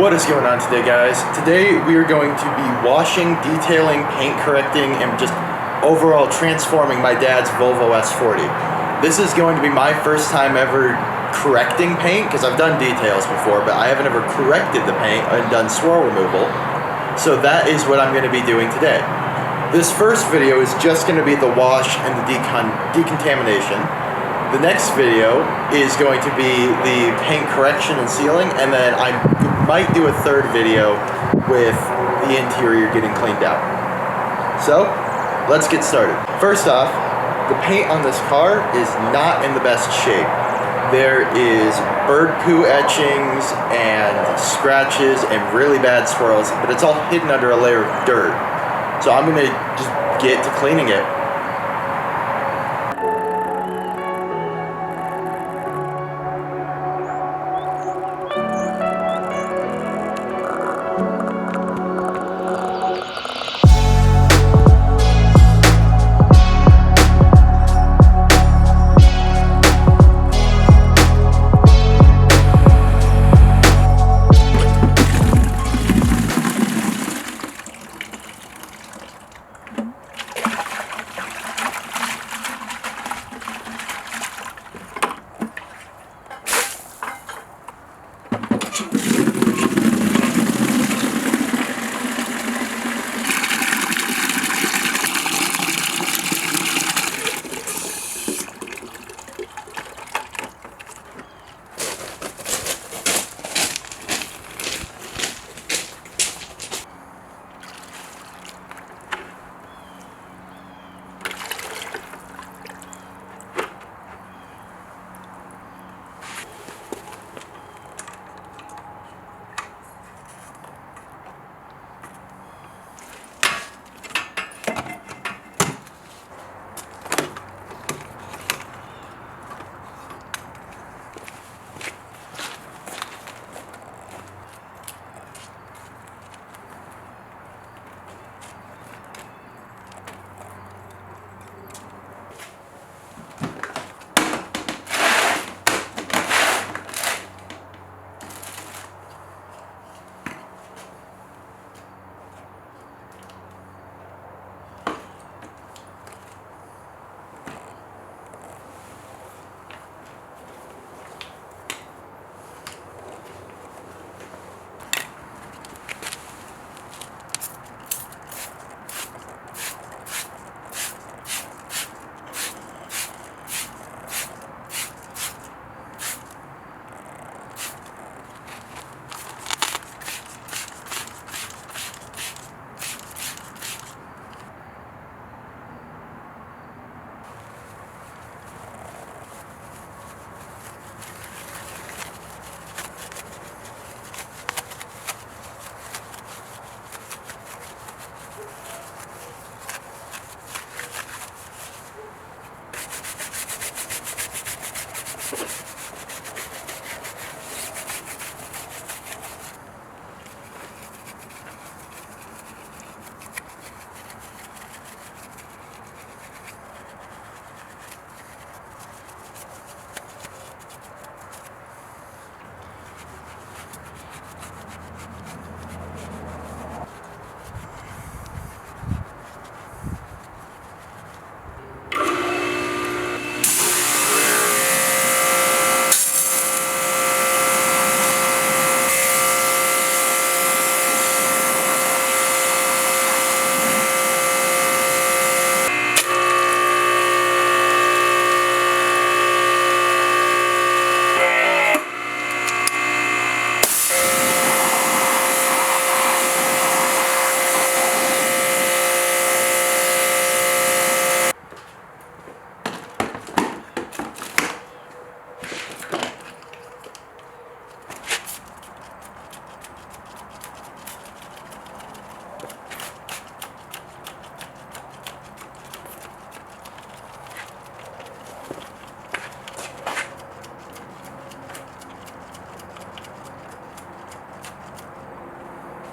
What is going on today, guys? Today we are going to be washing, detailing, paint correcting, and just overall transforming my dad's Volvo S40. This is going to be my first time ever correcting paint, because I've done details before, but I haven't ever corrected the paint and done swirl removal. So that is what I'm going to be doing today. This first video is just going to be the wash and the decontamination. The next video is going to be the paint correction and sealing, and then I might do a third video with the interior getting cleaned out. So, let's get started. First off, the paint on this car is not in the best shape. There is bird poo etchings and scratches and really bad swirls, but it's all hidden under a layer of dirt. So I'm gonna just get to cleaning it.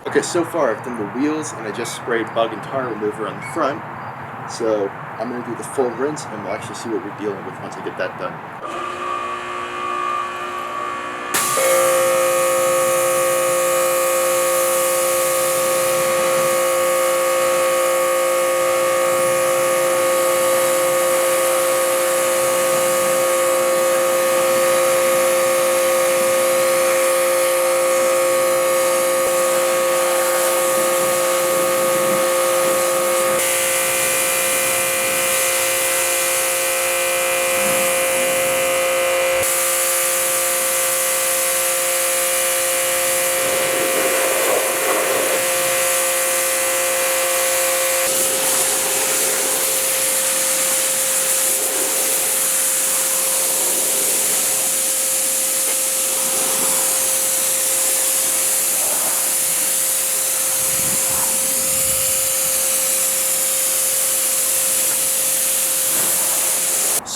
Okay, so far I've done the wheels and I just sprayed bug and tar remover on the front. So I'm going to do the full rinse and we'll actually see what we're dealing with once I get that done.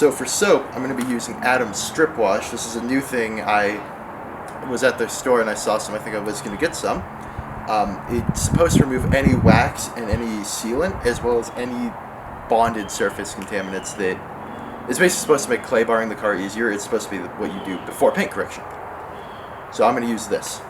So for soap, I'm going to be using Adam's Strip Wash. This is a new thing. I was at the store and I saw some. I think I was going to get some. It's supposed to remove any wax and any sealant, as well as any bonded surface contaminants. That it's basically supposed to make clay barring the car easier. It's supposed to be what you do before paint correction. So I'm going to use this.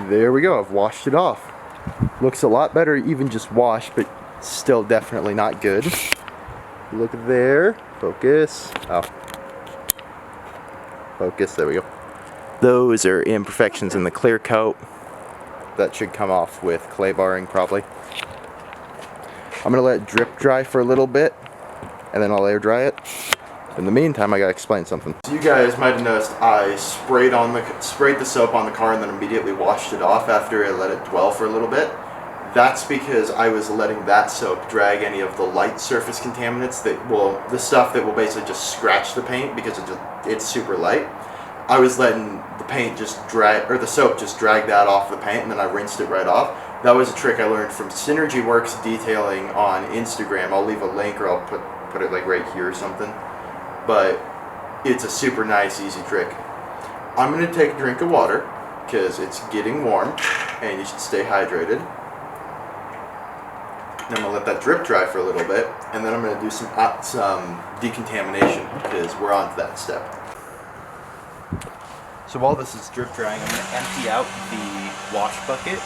There we go, I've washed it off. Looks a lot better even just washed, but still definitely not good. Look there, focus. Oh. Focus, there we go. Those are imperfections in the clear coat. That should come off with clay barring probably. I'm gonna let it drip dry for a little bit, and then I'll air dry it. In the meantime, I gotta explain something. So you guys might have noticed I sprayed the soap on the car and then immediately washed it off after I let it dwell for a little bit. That's because I was letting that soap drag any of the light surface contaminants the stuff that will basically just scratch the paint because it's super light. I was letting the soap just drag that off the paint, and then I rinsed it right off. That was a trick I learned from Synergy Works Detailing on Instagram. I'll leave a link, or I'll put it like right here or something. But it's a super nice, easy trick. I'm going to take a drink of water because it's getting warm and you should stay hydrated. I'm gonna let that drip dry for a little bit, and then I'm gonna do some decontamination because we're on to that step. So while this is drip drying, I'm gonna empty out the wash bucket.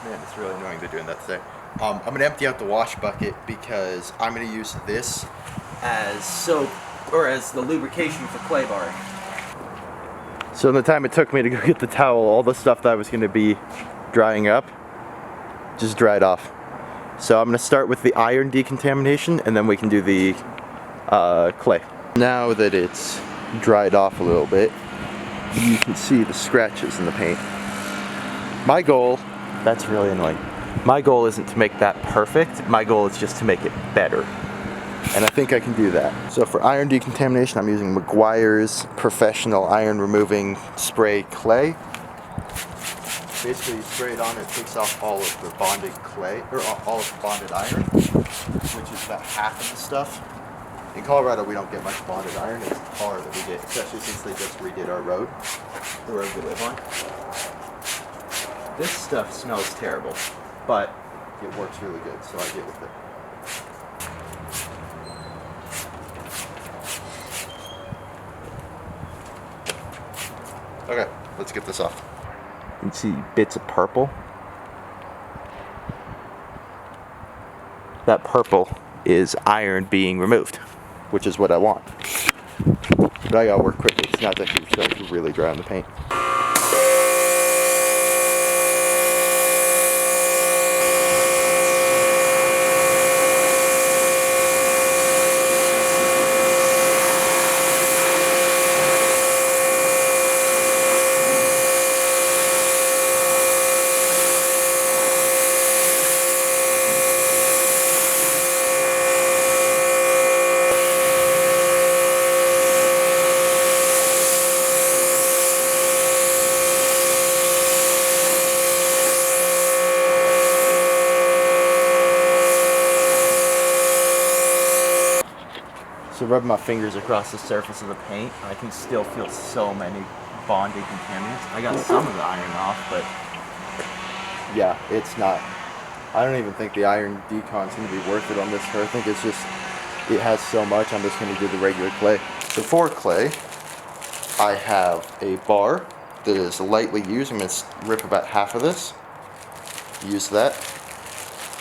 Man, it's really annoying they're doing that today. I'm gonna empty out the wash bucket because I'm gonna use this as soap or as the lubrication for clay barring. So in the time it took me to go get the towel, all the stuff that was gonna be drying up just dried off. So I'm gonna start with the iron decontamination, and then we can do the clay. Now that it's dried off a little bit, you can see the scratches in the paint. My goal, that's really annoying. My goal isn't to make that perfect, my goal is just to make it better. And I think I can do that. So for iron decontamination, I'm using Meguiar's Professional Iron Removing Spray Clay. Basically you spray it on, it takes off all of the bonded clay, or all of the bonded iron, which is about half of the stuff. In Colorado we don't get much bonded iron, it's tar that we get, especially since they just redid our road, the road we live on. This stuff smells terrible, but it works really good, so I get with it. Okay, let's get this off. You can see bits of purple. That purple is iron being removed, which is what I want. But I gotta work quickly, it's not that huge, so I can really dry on the paint. So rubbing my fingers across the surface of the paint, I can still feel so many bonded contaminants. I got some of the iron off, but yeah, it's not. I don't even think the iron decon's going to be worth it on this. I think it's just, it has so much, I'm just going to do the regular clay. So for clay, I have a bar that is lightly used. I'm going to rip about half of this. Use that.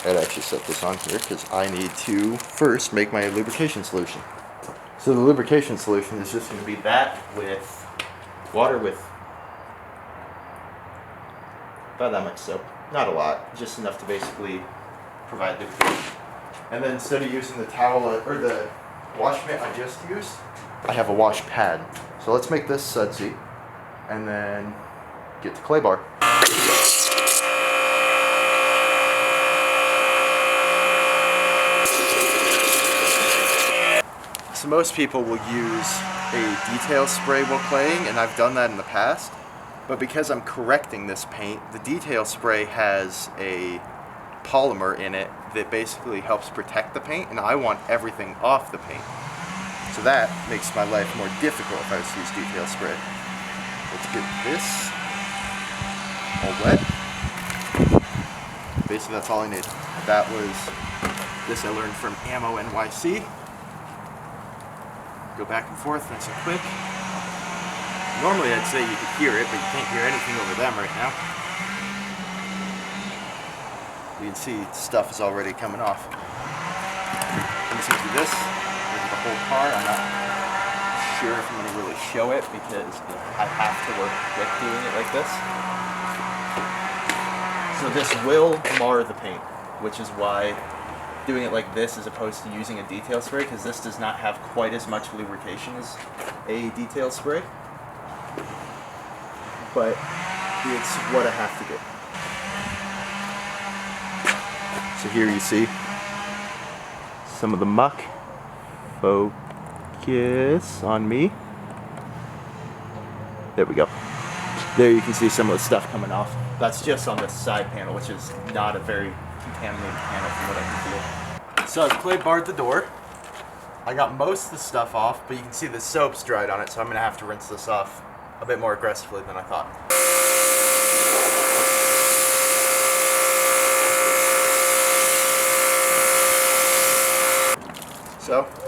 I'd actually set this on here because I need to first make my lubrication solution. So the lubrication solution is just going to be that with water with about that much soap. Not a lot, just enough to basically provide lubrication. And then instead of using the towel or the wash mitt I just used, I have a wash pad. So let's make this sudsy and then get the clay bar. So most people will use a detail spray while claying, and I've done that in the past. But because I'm correcting this paint, the detail spray has a polymer in it that basically helps protect the paint, and I want everything off the paint. So that makes my life more difficult if I was to use detail spray. Let's get this all wet. Basically that's all I need. That was this I learned from Ammo NYC. Go back and forth, nice and quick. Normally I'd say you could hear it, but you can't hear anything over them right now. You can see stuff is already coming off. I'm just going to do this. This is the whole car. I'm not sure if I'm going to really show it because I have to work quick doing it like this. So this will mar the paint, which is why doing it like this as opposed to using a detail spray, because this does not have quite as much lubrication as a detail spray. But it's what I have to do. So here you see some of the muck. Focus on me. There we go. There you can see some of the stuff coming off. That's just on this side panel, which is not a very contaminated panel from what I can feel. So I've clay barred the door. I got most of the stuff off, but you can see the soap's dried on it, so I'm going to have to rinse this off a bit more aggressively than I thought.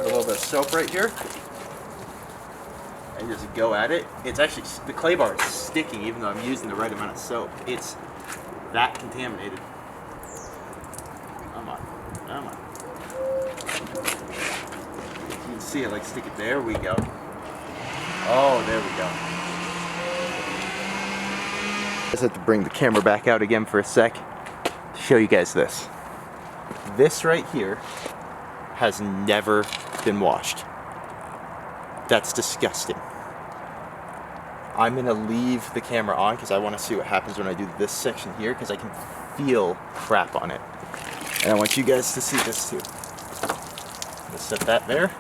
Put a little bit of soap right here. And just go at it. It's actually, the clay bar is sticking even though I'm using the right amount of soap. It's that contaminated. Come on, come on. You can see it, like stick it, there we go. Oh, there we go. I just have to bring the camera back out again for a sec to show you guys this. This right here has never been washed. That's disgusting. I'm gonna leave the camera on because I want to see what happens when I do this section here because I can feel crap on it. And I want you guys to see this too. Let's set that there.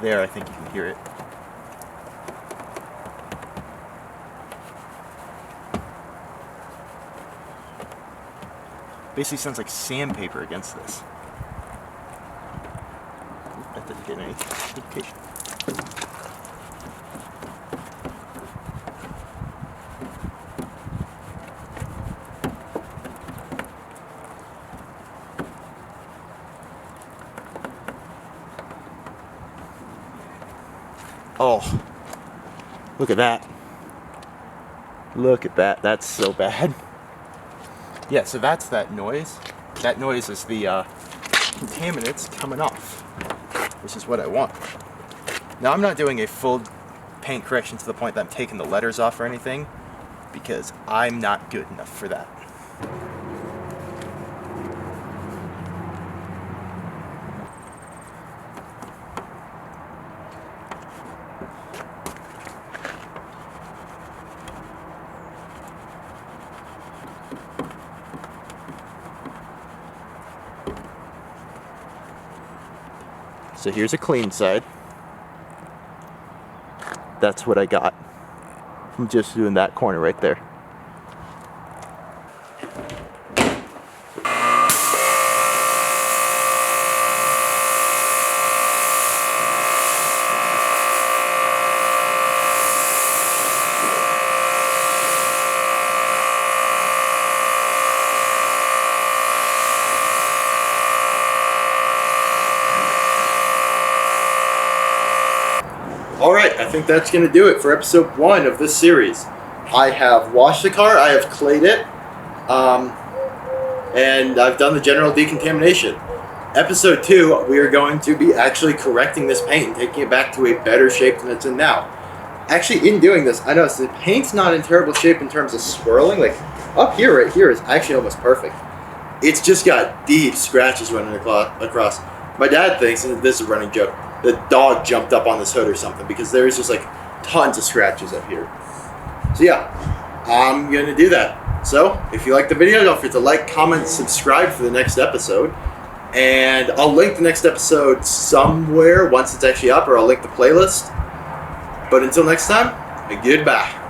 There, I think you can hear it. Basically sounds like sandpaper against this. That didn't get any notification. Oh, look at that. Look at that. That's so bad. Yeah, so that's that noise. That noise is the contaminants coming off, which is what I want. Now, I'm not doing a full paint correction to the point that I'm taking the letters off or anything, because I'm not good enough for that. So here's a clean side. That's what I got from just doing that corner right there. Alright, I think that's going to do it for episode 1 of this series. I have washed the car, I have clayed it, and I've done the general decontamination. Episode 2, we are going to be actually correcting this paint and taking it back to a better shape than it's in now. Actually, in doing this, I noticed the paint's not in terrible shape in terms of swirling. Like, up here, right here, is actually almost perfect. It's just got deep scratches running across. My dad thinks, and this is a running joke, the dog jumped up on this hood or something because there's just like tons of scratches up here. So yeah, I'm going to do that. So if you like the video, don't forget to like, comment, subscribe for the next episode. And I'll link the next episode somewhere once it's actually up, or I'll link the playlist. But until next time, goodbye.